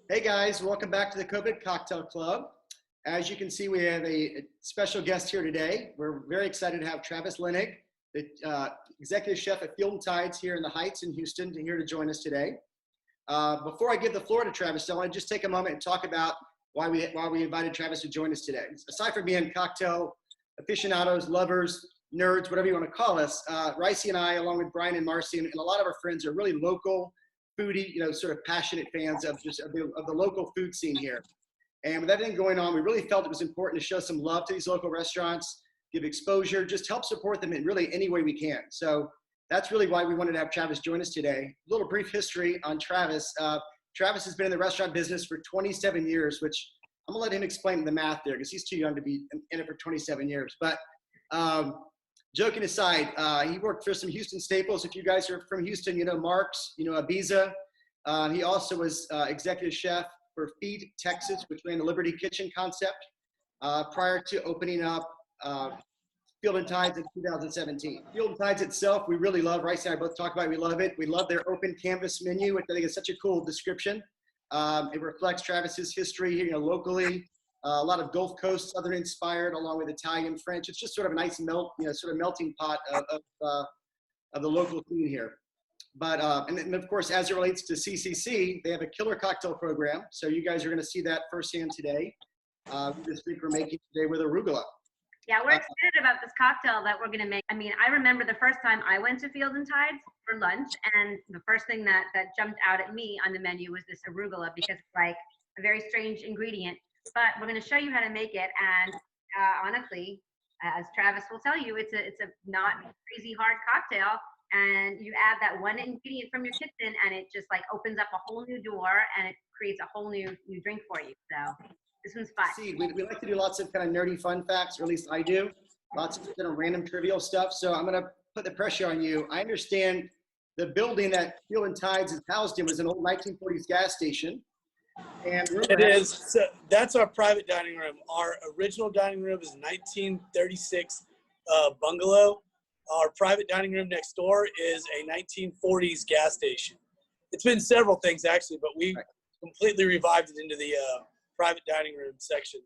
Hey guys, welcome back to the COVID Cocktail Club. As you can see, we have a special guest here today. We're very excited to have Travis Lenig, the executive chef at Field & Tides here in the Heights in Houston, here to join us today. Before I give the floor to Travis, I want to just take a moment and talk about why we invited Travis to join us today. Aside from being cocktail aficionados, lovers, nerds, whatever you want to call us, Ricey and I, along with Brian and Marcy, and a lot of our friends are really local foodie, sort of passionate fans of the local food scene here. And with everything going on, we really felt it was important to show some love to these local restaurants, give exposure, just help support them in really any way we can. So that's really why we wanted to have Travis join us today. A little brief history on Travis. Travis has been in the restaurant business for 27 years, which I'm gonna let him explain the math there because he's too young to be in it for 27 years. But joking aside, he worked for some Houston staples. If you guys are from Houston, you know Mark's, you know Ibiza. He also was executive chef for Feed Texas, which ran the Liberty Kitchen concept prior to opening up Field & Tides in 2017. Field & Tides itself, we really love. Rice and I both talk about it. We love it. We love their open canvas menu, which I think is such a cool description. It reflects Travis's history here, locally. A lot of Gulf Coast Southern inspired, along with Italian, French. It's just sort of a nice sort of melting pot of the local scene here. But and then of course, as it relates to CCC, they have a killer cocktail program. So you guys are going to see that firsthand today. This week we're making today with Arugula. Yeah, we're excited about this cocktail that we're going to make. I mean, I remember the first time I went to Field & Tides for lunch, and the first thing that jumped out at me on the menu was this arugula, because it's like a very strange ingredient. But we're going to show you how to make it, and honestly, as Travis will tell you, it's a not crazy hard cocktail, and you add that one ingredient from your kitchen, and it just like opens up a whole new door, and it creates a whole new drink for you. So this one's fun. See, we like to do lots of kind of nerdy fun facts, or at least I do. Lots of kind of random trivial stuff. So I'm going to put the pressure on you. I understand the building that Field & Tides is housed in was an old 1940s gas station. And it is. So that's our private dining room. Our original dining room is 1936 bungalow. Our private dining room next door is a 1940s gas station. It's been several things actually, but we completely revived it into the private dining room section.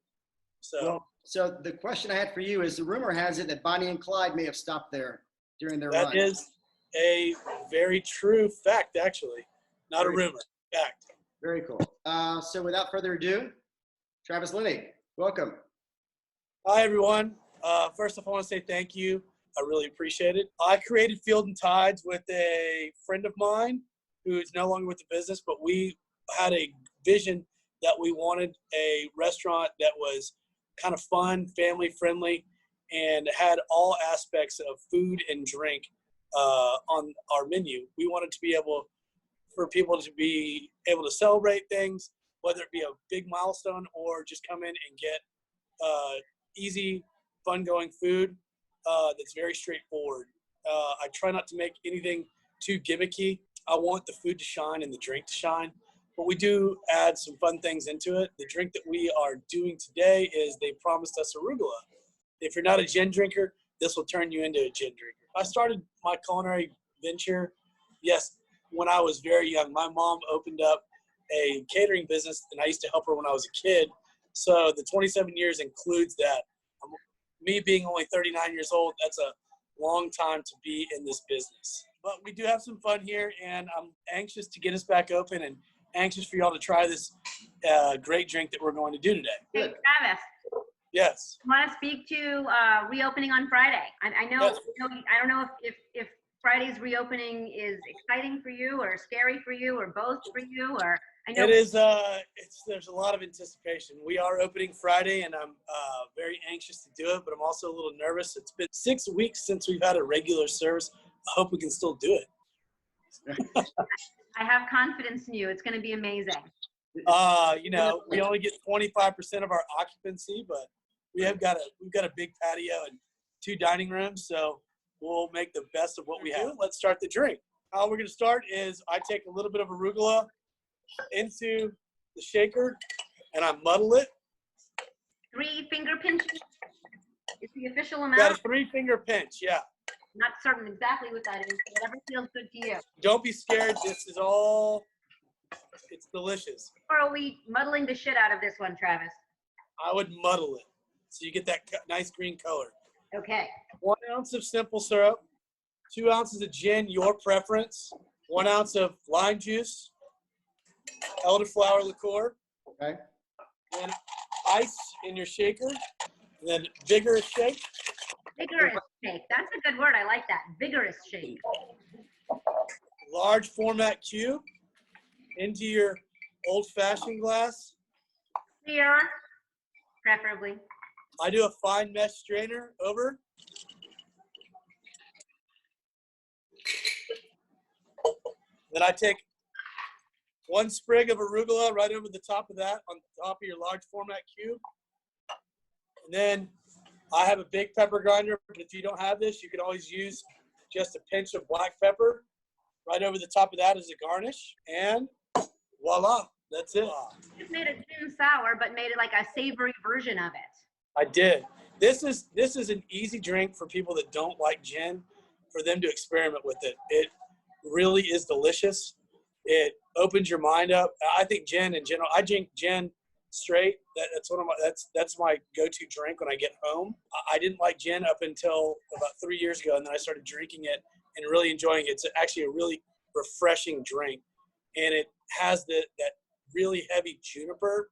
So the question I had for you is, the rumor has it that Bonnie and Clyde may have stopped there during their run. That is a very true fact, actually. Not a rumor, fact. Very cool. So without further ado, Travis Lenig, welcome. Hi, everyone. First off, I want to say thank you. I really appreciate it. I created Field & Tides with a friend of mine who is no longer with the business, but we had a vision that we wanted a restaurant that was kind of fun, family friendly, and had all aspects of food and drink on our menu. We wanted to be able for people to be able to celebrate things, whether it be a big milestone or just come in and get easy, fun-going food that's very straightforward. I try not to make anything too gimmicky. I want the food to shine and the drink to shine, but we do add some fun things into it. The drink that we are doing today is they promised us arugula. If you're not a gin drinker, this will turn you into a gin drinker. I started my culinary venture, yes, when I was very young. My mom opened up a catering business, and I used to help her when I was a kid. So the 27 years includes that. Me being only 39 years old, that's a long time to be in this business. But we do have some fun here, and I'm anxious to get us back open and anxious for y'all to try this great drink that we're going to do today. Hey, Travis. Yes. I want to speak to reopening on Friday. I know, yes. I don't know if Friday's reopening is exciting for you or scary for you or both for you, or I know it is. There's a lot of anticipation. We are opening Friday, and I'm very anxious to do it, but I'm also a little nervous. It's been 6 weeks since we've had a regular service. I hope we can still do it. I have confidence in you. It's going to be amazing. We only get 25% of our occupancy, but we've got a big patio and 2 dining rooms, so we'll make the best of what we have. Let's start the drink. How we're going to start is I take a little bit of arugula into the shaker, and I muddle it. 3 finger pinches is the official amount. Got a 3-finger pinch, yeah. Not certain exactly what that is. Whatever feels good to you. Don't be scared. This is all It's delicious. Or are we muddling the shit out of this one, Travis? I would muddle it so you get that nice green color. Okay. 1 ounce of simple syrup, 2 ounces of gin, your preference, 1 ounce of lime juice, elderflower liqueur, Okay. then ice in your shaker, and then vigorous shake. Vigorous shake. That's a good word. I like that. Vigorous shake. Large format cube into your old-fashioned glass. Clear, preferably. I do a fine mesh strainer over. Then I take 1 sprig of arugula right over the top of that, on top of your large format cube. And then I have a big pepper grinder, but if you don't have this, you can always use just a pinch of black pepper. Right over the top of that is a garnish, and voila, that's it. Just made a gin sour, but made it like a savory version of it. I did. This is an easy drink for people that don't like gin, for them to experiment with it. It really is delicious. It opens your mind up. I think gin in general. I drink gin straight. That's my go-to drink when I get home. I didn't like gin up until about 3 years ago, and then I started drinking it and really enjoying it. It's actually a really refreshing drink, and it has that really heavy juniper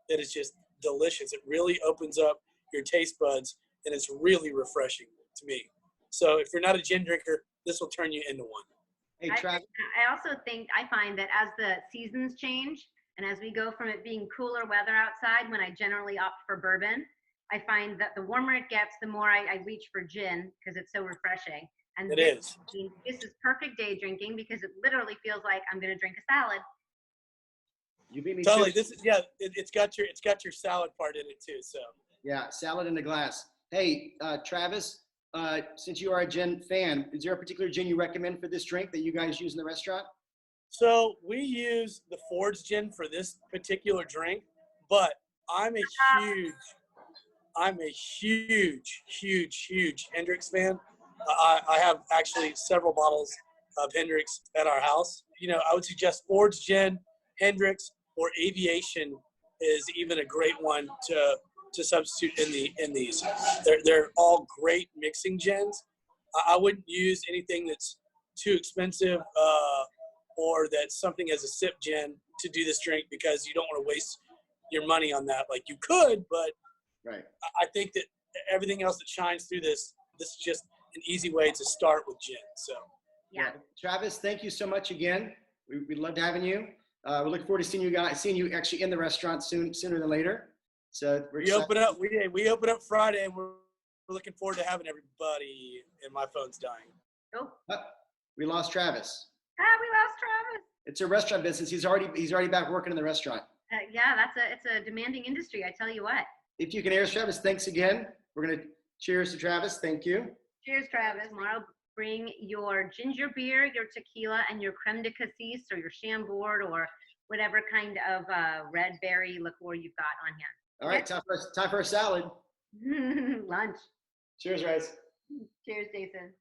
that is just delicious. It really opens up your taste buds, and it's really refreshing to me. So if you're not a gin drinker, this will turn you into one. Hey, Travis. I also find that as the seasons change and as we go from it being cooler weather outside, when I generally opt for bourbon, I find that the warmer it gets, the more I reach for gin because it's so refreshing. And this is perfect day drinking because it literally feels like I'm going to drink a salad. You beat me Totally. too. It's got your salad part in it too. So Yeah, salad in a glass. Hey, Travis, since you are a gin fan, is there a particular gin you recommend for this drink that you guys use in the restaurant? So we use the Ford's gin for this particular drink, but I'm a huge Hendrix fan. I have actually several bottles of Hendrix at our house. You know, I would suggest Ford's gin, Hendrix, or Aviation is even a great one to substitute in these. They're all great mixing gins. I wouldn't use anything that's too expensive or that's something as a sip gin to do this drink because you don't want to waste your money on that. Like you could, but Right. I think that everything else that shines through this is just an easy way to start with gin. So Yeah. Travis, thank you so much again. We loved having you. We're looking forward to seeing you actually in the restaurant sooner than later. So we open up Friday, and we're looking forward to having everybody. And my phone's dying. Oh. We lost Travis. We lost Travis. It's a restaurant business. He's already back working in the restaurant. Yeah, it's a demanding industry. I tell you what. If you can hear us, Travis, thanks again. We're gonna cheers to Travis. Thank you. Cheers, Travis. Tomorrow, bring your ginger beer, your tequila, and your creme de cassis or your chambord or whatever kind of red berry liqueur you've got on here. All right, time for a salad. Lunch. Cheers, guys. Cheers, Jason.